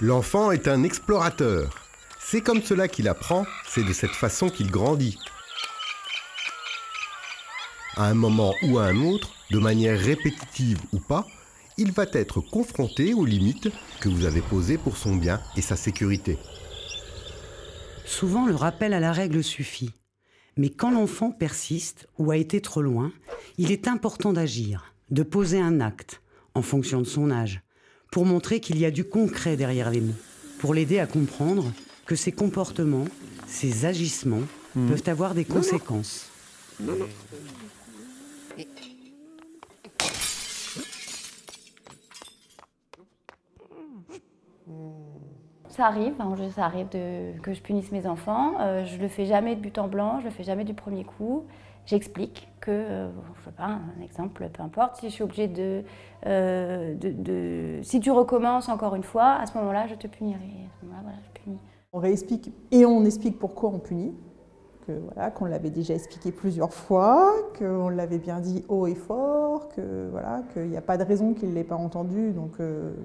L'enfant est un explorateur. C'est comme cela qu'il apprend, c'est de cette façon qu'il grandit. À un moment ou à un autre, de manière répétitive ou pas, il va être confronté aux limites que vous avez posées pour son bien et sa sécurité. Souvent, le rappel à la règle suffit. Mais quand l'enfant persiste ou a été trop loin, il est important d'agir, de poser un acte, en fonction de son âge, pour montrer qu'il y a du concret derrière les mots, pour l'aider à comprendre que ses comportements, ses agissements peuvent avoir des conséquences. Non. Ça arrive que je punisse mes enfants. Je le fais jamais de but en blanc, je le fais jamais du premier coup. J'explique que, je sais pas, un exemple, peu importe, si je suis obligée si tu recommences encore une fois, à ce moment-là, je te punirai. À ce moment-là, voilà, je punis. On réexplique et on explique pourquoi on punit, qu'on l'avait déjà expliqué plusieurs fois, qu'on l'avait bien dit haut et fort, qu'il n'y a pas de raison qu'il ne l'ait pas entendu, donc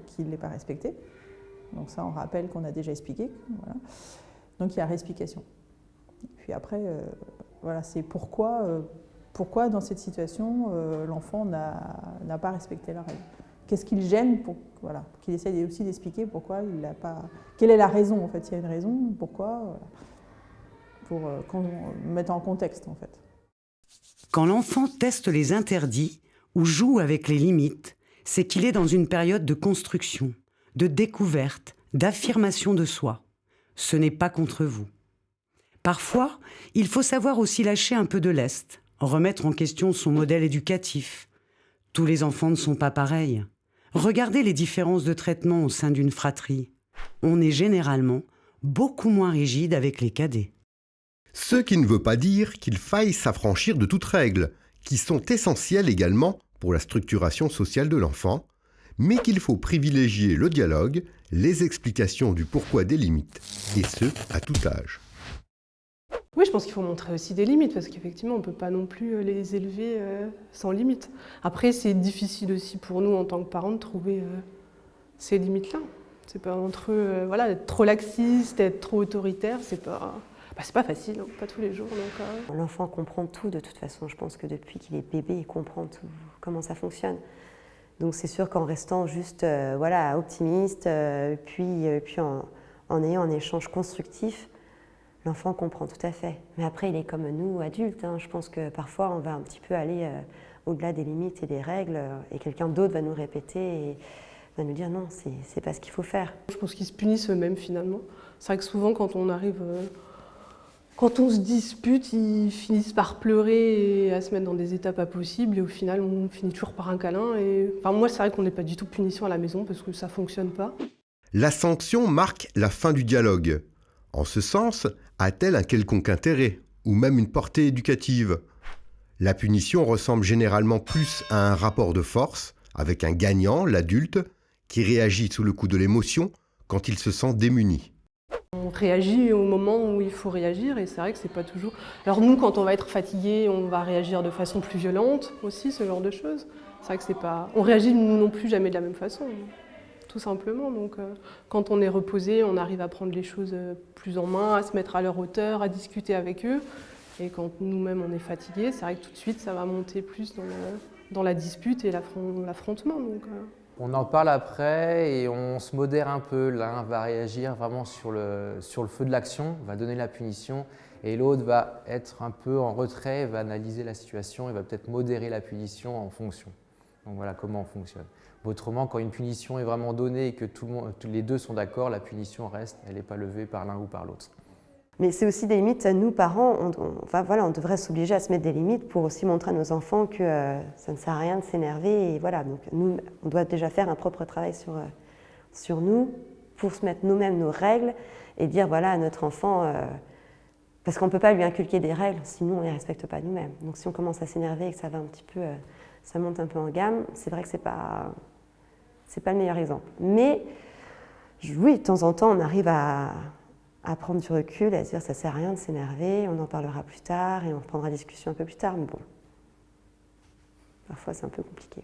qu'il ne l'ait pas respecté. Donc ça, on rappelle qu'on a déjà expliqué. Voilà. Donc il y a réexplication. Puis après, c'est pourquoi dans cette situation, l'enfant n'a pas respecté la règle. Qu'est-ce qui le gêne qu'il essaie aussi d'expliquer pourquoi il n'a pas... Quelle est la raison, en fait? S'il y a une raison, pourquoi pour mettre en contexte, en fait. Quand l'enfant teste les interdits ou joue avec les limites, c'est qu'il est dans une période de construction, de découverte, d'affirmation de soi. Ce n'est pas contre vous. Parfois, il faut savoir aussi lâcher un peu de lest, remettre en question son modèle éducatif. Tous les enfants ne sont pas pareils. Regardez les différences de traitement au sein d'une fratrie. On est généralement beaucoup moins rigide avec les cadets. Ce qui ne veut pas dire qu'il faille s'affranchir de toutes règles, qui sont essentielles également pour la structuration sociale de l'enfant, mais qu'il faut privilégier le dialogue, les explications du pourquoi des limites, et ce, à tout âge. Oui, je pense qu'il faut montrer aussi des limites, parce qu'effectivement, on ne peut pas non plus les élever sans limites. Après, c'est difficile aussi pour nous, en tant que parents, de trouver ces limites-là. C'est pas entre eux, être trop laxiste, être trop autoritaire, c'est pas facile, hein, pas tous les jours. L'enfant comprend tout de toute façon. Je pense que depuis qu'il est bébé, il comprend tout, comment ça fonctionne. Donc c'est sûr qu'en restant juste optimiste, puis en ayant un échange constructif, l'enfant comprend tout à fait. Mais après, il est comme nous, adultes. Hein. Je pense que parfois, on va un petit peu aller au-delà des limites et des règles, et quelqu'un d'autre va nous répéter et va nous dire non, c'est pas ce qu'il faut faire. Je pense qu'ils se punissent eux-mêmes finalement. C'est vrai que souvent, quand on arrive... Quand on se dispute, ils finissent par pleurer et à se mettre dans des états pas possibles, et au final, on finit toujours par un câlin. Moi, c'est vrai qu'on n'est pas du tout punition à la maison parce que ça ne fonctionne pas. La sanction marque la fin du dialogue. En ce sens, a-t-elle un quelconque intérêt, ou même une portée éducative? La punition ressemble généralement plus à un rapport de force, avec un gagnant, l'adulte, qui réagit sous le coup de l'émotion quand il se sent démuni. On réagit au moment où il faut réagir, et c'est vrai que c'est pas toujours... Alors nous, quand on va être fatigué, on va réagir de façon plus violente aussi, ce genre de choses. C'est vrai que c'est pas... On réagit nous non plus jamais de la même façon, tout simplement. Donc quand on est reposé, on arrive à prendre les choses plus en main, à se mettre à leur hauteur, à discuter avec eux. Et quand nous-mêmes on est fatigué, c'est vrai que tout de suite ça va monter plus dans la dispute et l'affrontement. On en parle après et on se modère un peu. L'un va réagir vraiment sur le feu de l'action, va donner la punition, et l'autre va être un peu en retrait, va analyser la situation et va peut-être modérer la punition en fonction. Donc voilà comment on fonctionne. Autrement, quand une punition est vraiment donnée et que les deux sont d'accord, la punition reste, elle n'est pas levée par l'un ou par l'autre. Mais c'est aussi des limites, nous parents, on devrait s'obliger à se mettre des limites pour aussi montrer à nos enfants que ça ne sert à rien de s'énerver. Et voilà, donc nous, on doit déjà faire un propre travail sur nous pour se mettre nous-mêmes nos règles et dire voilà à notre enfant, parce qu'on ne peut pas lui inculquer des règles, sinon on ne les respecte pas nous-mêmes. Donc si on commence à s'énerver et que ça va un petit peu, ça monte un peu en gamme, c'est vrai que c'est pas le meilleur exemple. Mais oui, de temps en temps, on arrive à prendre du recul, à se dire ça ne sert à rien de s'énerver, on en parlera plus tard et on reprendra la discussion un peu plus tard, mais bon, parfois c'est un peu compliqué.